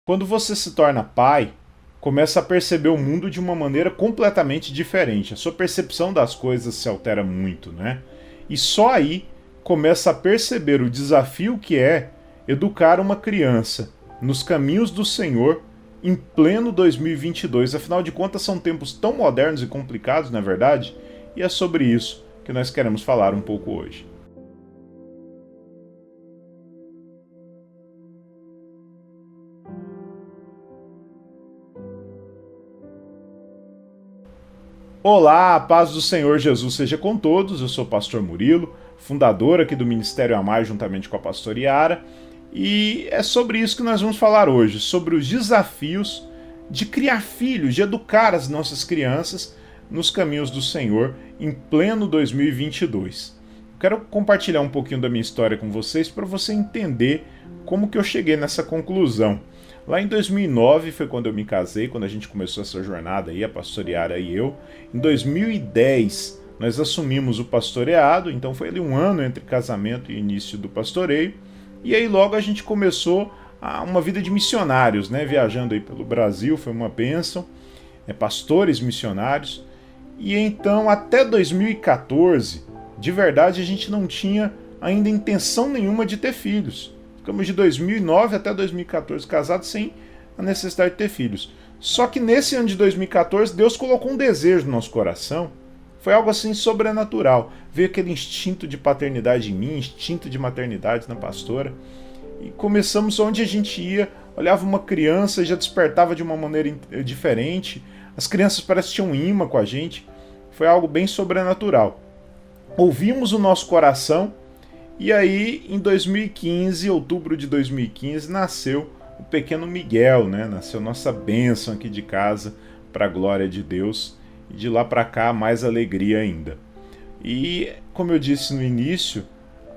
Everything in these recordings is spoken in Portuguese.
Quando você se torna pai, começa a perceber o mundo de uma maneira completamente diferente. A sua percepção das coisas se altera muito, né? E só aí começa a perceber o desafio que é educar uma criança nos caminhos do Senhor em pleno 2022. Afinal de contas, são tempos tão modernos e complicados, não é verdade? E é sobre isso que nós queremos falar um pouco hoje. Olá, a paz do Senhor Jesus seja com todos. Eu sou o pastor Murilo, fundador aqui do Ministério Amar, juntamente com a pastora Yara, e é sobre isso que nós vamos falar hoje, sobre os desafios de criar filhos, de educar as nossas crianças nos caminhos do Senhor em pleno 2022. Quero compartilhar um pouquinho da minha história com vocês para você entender como que eu cheguei nessa conclusão. Lá em 2009 foi quando eu me casei, quando a gente começou essa jornada aí, a pastora Yara e eu. Em 2010 nós assumimos o pastoreado, então foi ali um ano entre casamento e início do pastoreio. E aí logo a gente começou uma vida de missionários, né? Viajando aí pelo Brasil, foi uma bênção, pastores missionários. E então até 2014, de verdade a gente não tinha ainda intenção nenhuma de ter filhos. Ficamos de 2009 até 2014 casados sem a necessidade de ter filhos. Só que nesse ano de 2014, Deus colocou um desejo no nosso coração. Foi algo assim sobrenatural. Veio aquele instinto de paternidade em mim, instinto de maternidade na pastora. E começamos onde a gente ia, olhava uma criança e já despertava de uma maneira diferente. As crianças parecem que tinham um imã com a gente. Foi algo bem sobrenatural. Ouvimos o nosso coração. E aí, em 2015, outubro de 2015, nasceu o pequeno Miguel, né? Nasceu nossa bênção aqui de casa, para a glória de Deus. E de lá para cá, mais alegria ainda. E, como eu disse no início,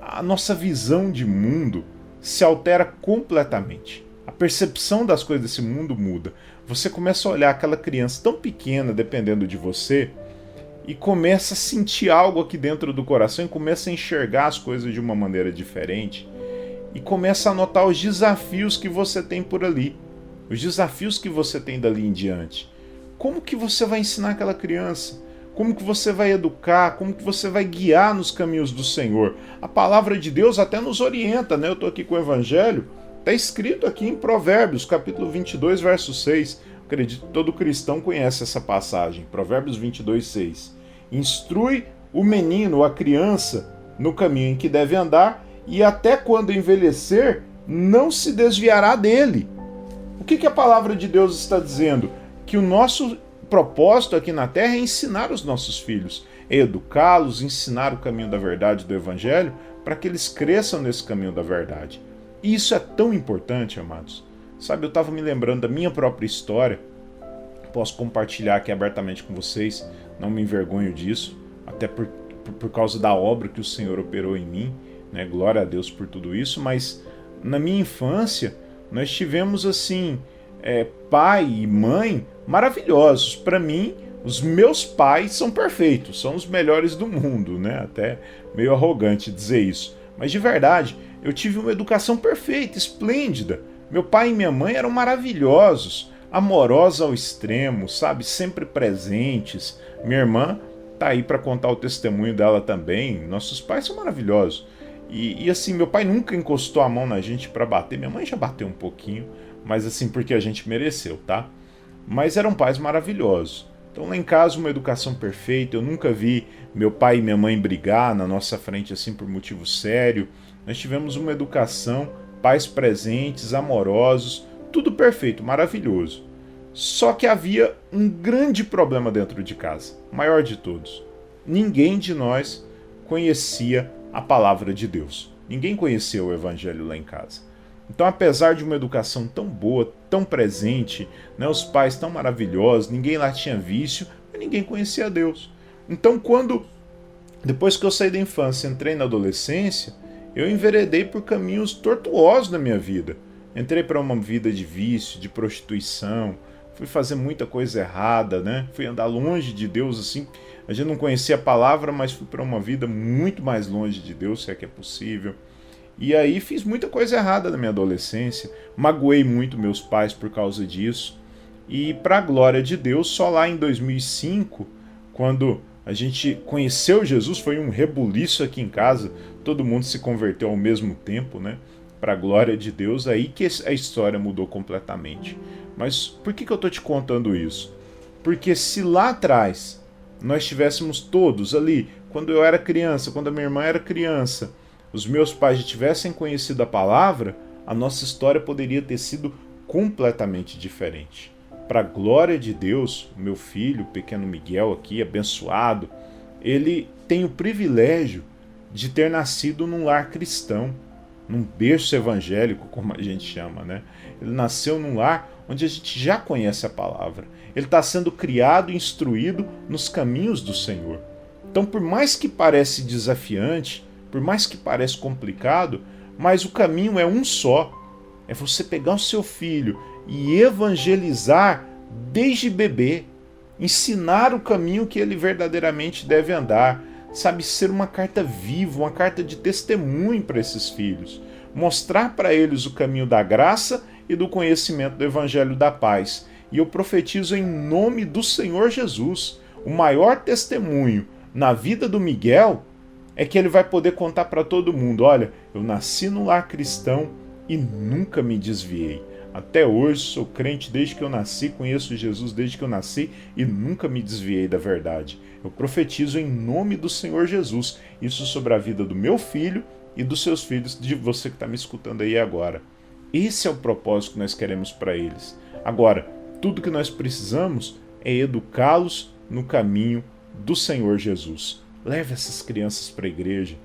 a nossa visão de mundo se altera completamente. A percepção das coisas desse mundo muda. Você começa a olhar aquela criança tão pequena, dependendo de você, e começa a sentir algo aqui dentro do coração e começa a enxergar as coisas de uma maneira diferente e começa a notar os desafios que você tem por ali, os desafios que você tem dali em diante. Como que você vai ensinar aquela criança? Como que você vai educar? Como que você vai guiar nos caminhos do Senhor? A palavra de Deus até nos orienta, né? Eu estou aqui com o Evangelho, está escrito aqui em Provérbios, capítulo 22, verso 6. Acredito que todo cristão conhece essa passagem, Provérbios 22, 6. Instrui o menino, a criança, no caminho em que deve andar, e até quando envelhecer, não se desviará dele. O que a palavra de Deus está dizendo? Que o nosso propósito aqui na Terra é ensinar os nossos filhos, é educá-los, ensinar o caminho da verdade do Evangelho, para que eles cresçam nesse caminho da verdade. E isso é tão importante, amados. Sabe, eu estava me lembrando da minha própria história, posso compartilhar aqui abertamente com vocês, não me envergonho disso, até por causa da obra que o Senhor operou em mim, né? Glória a Deus por tudo isso, mas na minha infância nós tivemos assim, pai e mãe maravilhosos. Para mim, os meus pais são perfeitos, são os melhores do mundo, né? Até meio arrogante dizer isso, mas de verdade, eu tive uma educação perfeita, esplêndida. Meu pai e minha mãe eram maravilhosos, amorosos ao extremo, sabe? Sempre presentes. Minha irmã tá aí para contar o testemunho dela também. Nossos pais são maravilhosos. E assim, meu pai nunca encostou a mão na gente para bater. Minha mãe já bateu um pouquinho, mas assim, porque a gente mereceu, tá? Mas eram pais maravilhosos. Então lá em casa uma educação perfeita. Eu nunca vi meu pai e minha mãe brigar na nossa frente assim por motivo sério. Nós tivemos uma educação, pais presentes, amorosos, tudo perfeito, maravilhoso. Só que havia um grande problema dentro de casa, maior de todos. Ninguém de nós conhecia a palavra de Deus. Ninguém conhecia o Evangelho lá em casa. Então, apesar de uma educação tão boa, tão presente, né, os pais tão maravilhosos, ninguém lá tinha vício, mas ninguém conhecia Deus. Então, depois que eu saí da infância e entrei na adolescência, eu enveredei por caminhos tortuosos na minha vida. Entrei para uma vida de vício, de prostituição, fui fazer muita coisa errada, né? Fui andar longe de Deus, assim. A gente não conhecia a palavra, mas fui para uma vida muito mais longe de Deus, se é que é possível. E aí fiz muita coisa errada na minha adolescência, magoei muito meus pais por causa disso. E para a glória de Deus, só lá em 2005, quando a gente conheceu Jesus, foi um rebuliço aqui em casa, todo mundo se converteu ao mesmo tempo, né? Para a glória de Deus, aí que a história mudou completamente. Mas por que eu estou te contando isso? Porque se lá atrás nós estivéssemos todos ali, quando eu era criança, quando a minha irmã era criança, os meus pais já tivessem conhecido a palavra, a nossa história poderia ter sido completamente diferente. Para a glória de Deus, meu filho, o pequeno Miguel aqui, abençoado, ele tem o privilégio de ter nascido num lar cristão, num berço evangélico, como a gente chama, né? Ele nasceu num lar onde a gente já conhece a palavra. Ele está sendo criado e instruído nos caminhos do Senhor. Então, por mais que pareça desafiante, por mais que pareça complicado, mas o caminho é um só. É você pegar o seu filho e evangelizar desde bebê, ensinar o caminho que ele verdadeiramente deve andar, sabe, ser uma carta viva, uma carta de testemunho para esses filhos, mostrar para eles o caminho da graça e do conhecimento do evangelho da paz. E eu profetizo em nome do Senhor Jesus, o maior testemunho na vida do Miguel é que ele vai poder contar para todo mundo: olha, eu nasci num lar cristão e nunca me desviei. Até hoje sou crente desde que eu nasci, conheço Jesus desde que eu nasci e nunca me desviei da verdade. Eu profetizo em nome do Senhor Jesus isso sobre a vida do meu filho e dos seus filhos, de você que está me escutando aí agora. Esse é o propósito que nós queremos para eles. Agora, tudo que nós precisamos é educá-los no caminho do Senhor Jesus. Leve essas crianças para a igreja.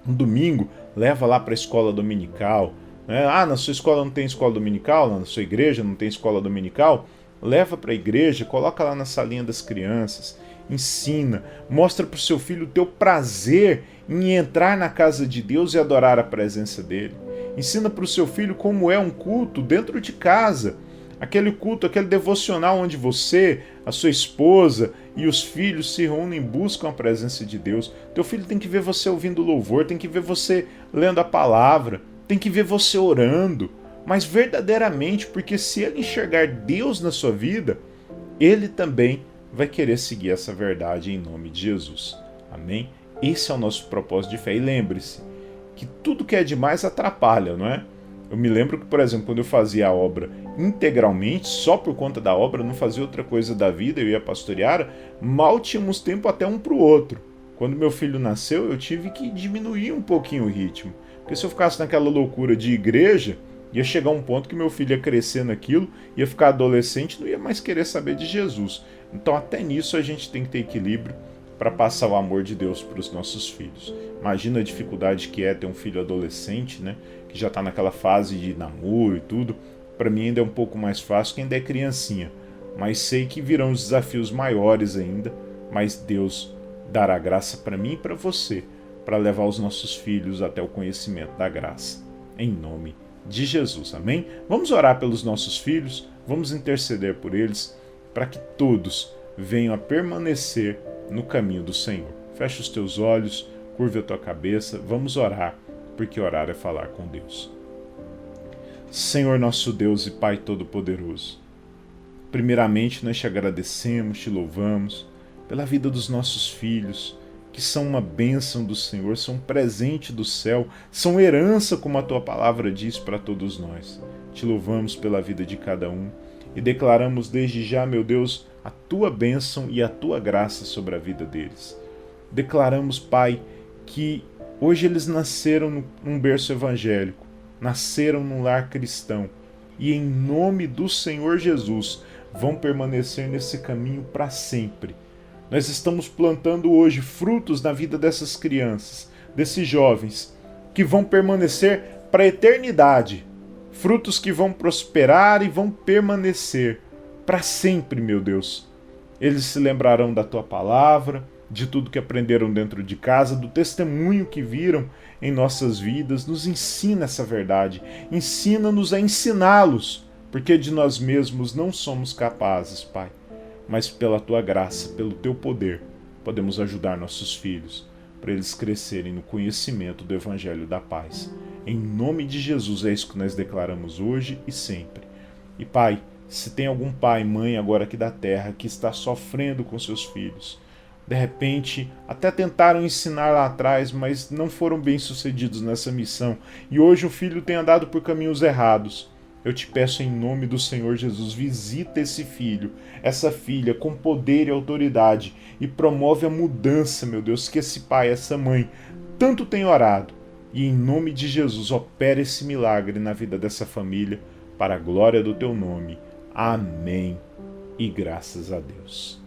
Um domingo, leva lá para a escola dominical. Na sua escola não tem escola dominical? Na sua igreja não tem escola dominical? Leva para a igreja, coloca lá na salinha das crianças. Ensina, mostra para o seu filho o teu prazer em entrar na casa de Deus e adorar a presença dele. Ensina para o seu filho como é um culto dentro de casa. Aquele culto, aquele devocional onde você, a sua esposa e os filhos se reúnem e buscam a presença de Deus. Teu filho tem que ver você ouvindo louvor, tem que ver você lendo a palavra, tem que ver você orando, mas verdadeiramente, porque se ele enxergar Deus na sua vida, ele também vai querer seguir essa verdade em nome de Jesus. Amém? Esse é o nosso propósito de fé. E lembre-se que tudo que é demais atrapalha, não é? Eu me lembro que, por exemplo, quando eu fazia a obra integralmente, só por conta da obra, não fazia outra coisa da vida, eu ia pastorear, mal tínhamos tempo até um para o outro. Quando meu filho nasceu, eu tive que diminuir um pouquinho o ritmo. Porque se eu ficasse naquela loucura de igreja, ia chegar um ponto que meu filho ia crescer naquilo, ia ficar adolescente, não ia mais querer saber de Jesus. Então até nisso a gente tem que ter equilíbrio para passar o amor de Deus para os nossos filhos. Imagina a dificuldade que é ter um filho adolescente, né, que já está naquela fase de namoro e tudo. Para mim ainda é um pouco mais fácil que ainda é criancinha, mas sei que virão os desafios maiores ainda, mas Deus dará graça para mim e para você, para levar os nossos filhos até o conhecimento da graça. Em nome de Jesus, amém? Vamos orar pelos nossos filhos, vamos interceder por eles, para que todos venham a permanecer no caminho do Senhor. Fecha os teus olhos, curva a tua cabeça, vamos orar, porque orar é falar com Deus. Senhor nosso Deus e Pai Todo-Poderoso, primeiramente nós te agradecemos, te louvamos pela vida dos nossos filhos, que são uma bênção do Senhor, são um presente do céu, são herança, como a tua palavra diz para todos nós. Te louvamos pela vida de cada um e declaramos desde já, meu Deus, a tua bênção e a tua graça sobre a vida deles. Declaramos, Pai, que hoje eles nasceram num berço evangélico, nasceram num lar cristão e em nome do Senhor Jesus vão permanecer nesse caminho para sempre. Nós estamos plantando hoje frutos na vida dessas crianças, desses jovens, que vão permanecer para a eternidade. Frutos que vão prosperar e vão permanecer para sempre, meu Deus. Eles se lembrarão da tua palavra, de tudo que aprenderam dentro de casa, do testemunho que viram em nossas vidas. Nos ensina essa verdade. Ensina-nos a ensiná-los, porque de nós mesmos não somos capazes, Pai. Mas pela tua graça, pelo teu poder, podemos ajudar nossos filhos. para eles crescerem no conhecimento do Evangelho da paz. Em nome de Jesus é isso que nós declaramos hoje e sempre. E Pai, se tem algum pai, mãe agora aqui da terra que está sofrendo com seus filhos, de repente até tentaram ensinar lá atrás, mas não foram bem sucedidos nessa missão, e hoje o filho tem andado por caminhos errados, eu te peço em nome do Senhor Jesus, visita esse filho, essa filha com poder e autoridade e promove a mudança, meu Deus, que esse pai, essa mãe tanto tem orado. E em nome de Jesus, opera esse milagre na vida dessa família, para a glória do teu nome. Amém. E graças a Deus.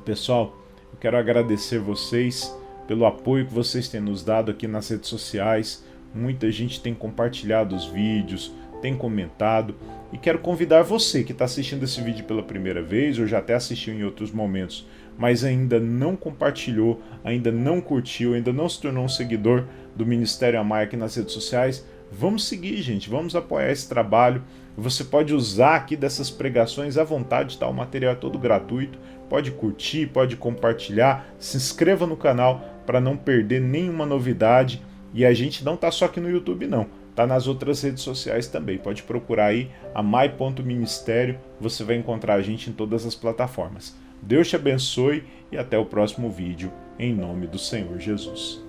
Pessoal, eu quero agradecer vocês pelo apoio que vocês têm nos dado aqui nas redes sociais. Muita gente tem compartilhado os vídeos, tem comentado. E quero convidar você que está assistindo esse vídeo pela primeira vez, ou já até assistiu em outros momentos, mas ainda não compartilhou, ainda não curtiu, ainda não se tornou um seguidor do Ministério Amai aqui nas redes sociais. Vamos seguir, gente, vamos apoiar esse trabalho. Você pode usar aqui dessas pregações à vontade, tá? O material é todo gratuito. Pode curtir, pode compartilhar, se inscreva no canal para não perder nenhuma novidade. E a gente não tá só aqui no YouTube não, tá nas outras redes sociais também. Pode procurar aí amai.ministério, você vai encontrar a gente em todas as plataformas. Deus te abençoe e até o próximo vídeo, em nome do Senhor Jesus.